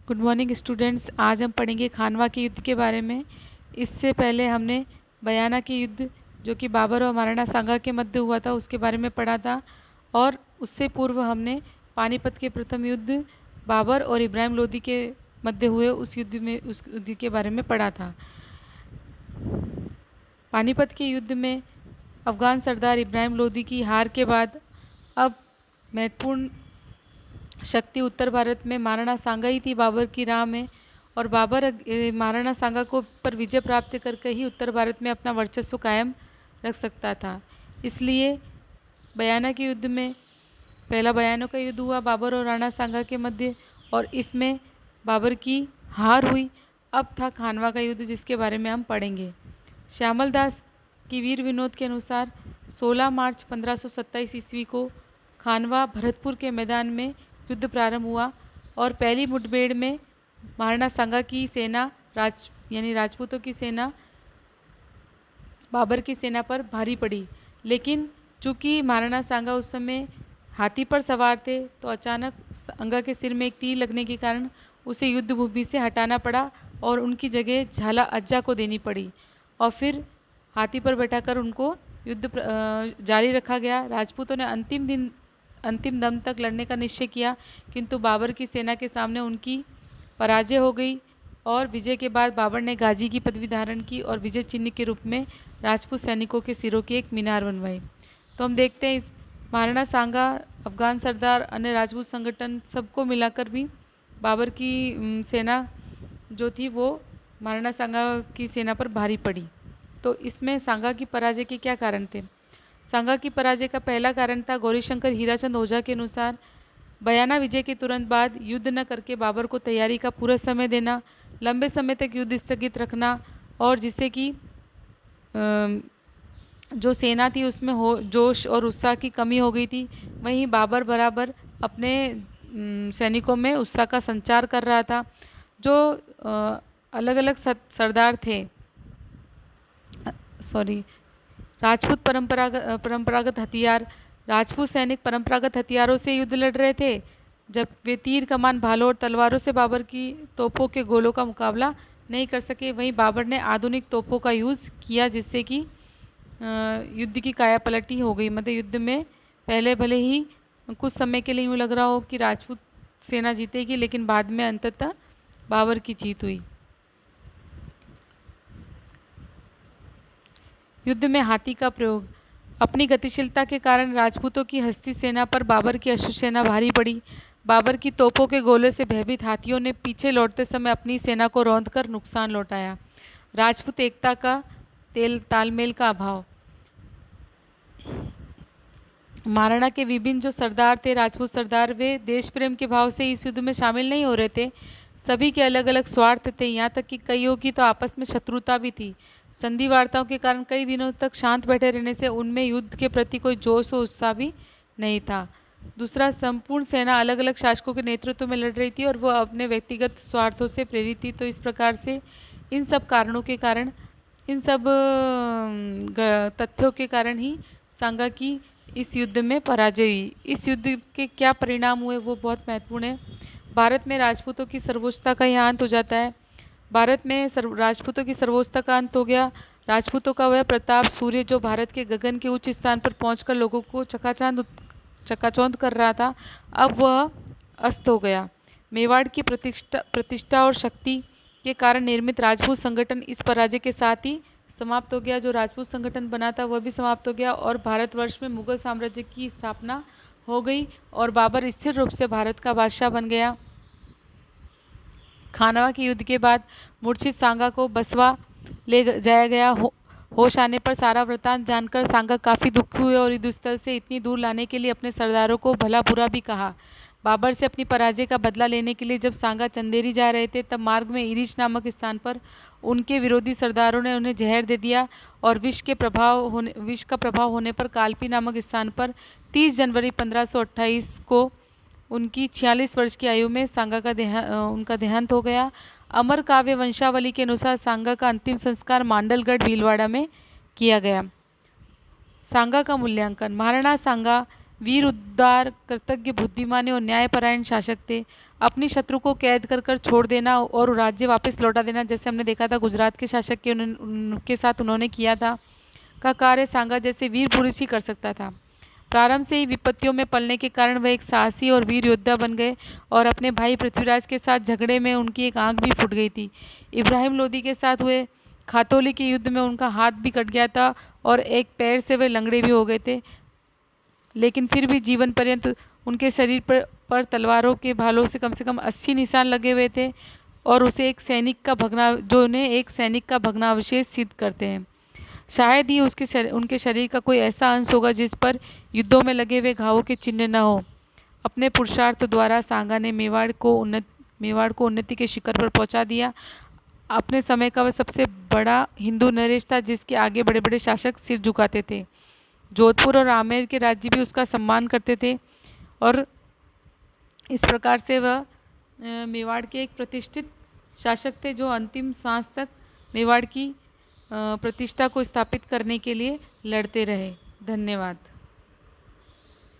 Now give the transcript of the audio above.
Good morning students. आज हम पढ़ेंगे खानवा के युद्ध के बारे में। इससे पहले हमने बयाना के युद्ध जो कि बाबर और महाराणा सांगा के मध्य हुआ था उसके बारे में पढ़ा था, और उससे पूर्व हमने पानीपत के प्रथम युद्ध बाबर और इब्राहिम लोदी के मध्य हुए उस युद्ध के बारे में पढ़ा था। पानीपत के युद्ध में अफगान सरदार इब्राहिम लोदी की हार के बाद अब महत्वपूर्ण शक्ति उत्तर भारत में महाराणा सांगा ही थी बाबर की राह में, और बाबर महाराणा सांगा को पर विजय प्राप्त करके ही उत्तर भारत में अपना वर्चस्व कायम रख सकता था। इसलिए बयाना के युद्ध में पहला बयानों का युद्ध हुआ बाबर और राणा सांगा के मध्य, और इसमें बाबर की हार हुई। अब था खानवा का युद्ध जिसके बारे में हम पढ़ेंगे। श्यामल दास की वीर विनोद के अनुसार 16 मार्च 1527 ईस्वी को खानवा भरतपुर के मैदान में युद्ध प्रारंभ हुआ, और पहली मुठभेड़ में महाराणा सांगा की सेना राजपूतों की सेना बाबर की सेना पर भारी पड़ी। लेकिन चूंकि महाराणा सांगा उस समय हाथी पर सवार थे, तो अचानक सांगा के सिर में एक तीर लगने के कारण उसे युद्ध भूमि से हटाना पड़ा और उनकी जगह झाला अज्जा को देनी पड़ी, और फिर हाथी पर बैठाकर उनको युद्ध जारी रखा गया। राजपूतों ने अंतिम दम तक लड़ने का निश्चय किया, किंतु बाबर की सेना के सामने उनकी पराजय हो गई, और विजय के बाद बाबर ने गाजी की पदवी धारण की और विजय चिन्ह के रूप में राजपूत सैनिकों के सिरों की एक मीनार बनवाई। तो हम देखते हैं इस महाराणा सांगा, अफगान सरदार, अन्य राजपूत संगठन सबको मिलाकर भी बाबर की सेना जो थी वो महाराणा सांगा की सेना पर भारी पड़ी। तो इसमें सांगा की पराजय के क्या कारण थे? सांगा की पराजय का पहला कारण था गौरीशंकर हीराचंद ओझा के अनुसार बयाना विजय के तुरंत बाद युद्ध न करके बाबर को तैयारी का पूरा समय देना, लंबे समय तक युद्ध स्थगित रखना, और जिससे कि जो सेना थी उसमें जोश और उत्साह की कमी हो गई थी। वहीं बाबर बराबर अपने सैनिकों में उत्साह का संचार कर रहा था। जो अलग अलग सरदार थे, परंपरागत हथियार, राजपूत सैनिक परंपरागत हथियारों से युद्ध लड़ रहे थे, जब वे तीर कमान भालों और तलवारों से बाबर की तोपों के गोलों का मुकाबला नहीं कर सके। वहीं बाबर ने आधुनिक तोपों का यूज़ किया, जिससे कि युद्ध की कायापलटी हो गई। मतलब युद्ध में पहले भले ही कुछ समय के लिए यूँ लग रहा हो कि राजपूत सेना जीतेगी, लेकिन बाद में अंततः बाबर की जीत हुई। युद्ध में हाथी का प्रयोग। अपनी गतिशीलता के कारण राजपूतों की हस्ती सेना पर बाबर की अश्व सेना भारी पड़ी। बाबर की तोपों के गोले से भयभीत हाथियों ने पीछे लौटते समय अपनी सेना को रौंदकर नुकसान लौटाया। राजपूत एकता का तालमेल का अभाव। महाराणा के विभिन्न जो सरदार थे, राजपूत सरदार, वे देश प्रेम के भाव से इस युद्ध में शामिल नहीं हो रहे थे। सभी के अलग अलग स्वार्थ थे, यहाँ तक कि कईयों की तो आपस में शत्रुता भी थी। संधि वार्ताओं के कारण कई दिनों तक शांत बैठे रहने से उनमें युद्ध के प्रति कोई जोश और उत्साह भी नहीं था। दूसरा, संपूर्ण सेना अलग अलग शासकों के नेतृत्व में लड़ रही थी और वो अपने व्यक्तिगत स्वार्थों से प्रेरित थी। तो इस प्रकार से इन सब कारणों के कारण, इन सब तथ्यों के कारण ही सांगा की इस युद्ध में पराजय हुई। इस युद्ध के क्या परिणाम हुए वो बहुत महत्वपूर्ण है। भारत में राजपूतों की सर्वोच्चता का यहाँ अंत हो जाता है। भारत में राजपूतों की सर्वोच्चता का अंत हो गया। राजपूतों का वह प्रताप सूर्य जो भारत के गगन के उच्च स्थान पर पहुंचकर लोगों को चकाचौंध कर रहा था, अब वह अस्त हो गया। मेवाड़ की प्रतिष्ठा और शक्ति के कारण निर्मित राजपूत संगठन इस पराजय के साथ ही समाप्त हो गया। जो राजपूत संगठन बना था वह भी समाप्त हो गया, और भारतवर्ष में मुगल साम्राज्य की स्थापना हो गई और बाबर स्थिर रूप से भारत का बादशाह बन गया। खानवा के युद्ध के बाद मूर्छित सांगा को बसवा ले जाया गया। होश आने पर सारा वृतांत जानकर सांगा काफ़ी दुखी हुए और युद्ध स्थल से इतनी दूर लाने के लिए अपने सरदारों को भला बुरा भी कहा। बाबर से अपनी पराजय का बदला लेने के लिए जब सांगा चंदेरी जा रहे थे, तब मार्ग में इरिश नामक स्थान पर उनके विरोधी सरदारों ने उन्हें जहर दे दिया, और विष का प्रभाव होने पर कालपी नामक स्थान पर 30 जनवरी 1528 को उनकी 46 वर्ष की आयु में सांगा का उनका देहांत हो गया। अमर काव्य वंशावली के अनुसार सांगा का अंतिम संस्कार मांडलगढ़ भीलवाड़ा में किया गया। सांगा का मूल्यांकन। महाराणा सांगा वीर, उदार, कृतज्ञ, बुद्धिमान और न्यायपरायण शासक थे। अपनी शत्रु को कैद कर कर छोड़ देना और राज्य वापस लौटा देना, जैसे हमने देखा था गुजरात के शासक के उनके साथ उन्होंने किया था, का कार्य सांगा जैसे वीर पुरुष ही कर सकता था। प्रारंभ से ही विपत्तियों में पलने के कारण वह एक साहसी और वीर योद्धा बन गए और अपने भाई पृथ्वीराज के साथ झगड़े में उनकी एक आंख भी फूट गई थी। इब्राहिम लोदी के साथ हुए खातौली के युद्ध में उनका हाथ भी कट गया था और एक पैर से वे लंगड़े भी हो गए थे, लेकिन फिर भी जीवन पर्यंत उनके शरीर पर तलवारों के भालों से कम 80 निशान लगे हुए थे और उसे एक सैनिक का भग्नावशेष सिद्ध करते हैं। शायद ही उनके शरीर का कोई ऐसा अंश होगा जिस पर युद्धों में लगे हुए घावों के चिन्ह न हो। अपने पुरुषार्थ द्वारा सांगा ने मेवाड़ को उन्नति के शिखर पर पहुंचा दिया। अपने समय का वह सबसे बड़ा हिंदू नरेश था जिसके आगे बड़े बड़े शासक सिर झुकाते थे। जोधपुर और आमेर के राज्य भी उसका सम्मान करते थे और इस प्रकार से वह मेवाड़ के एक प्रतिष्ठित शासक थे जो अंतिम सांस तक मेवाड़ की प्रतिष्ठा को स्थापित करने के लिए लड़ते रहे। धन्यवाद।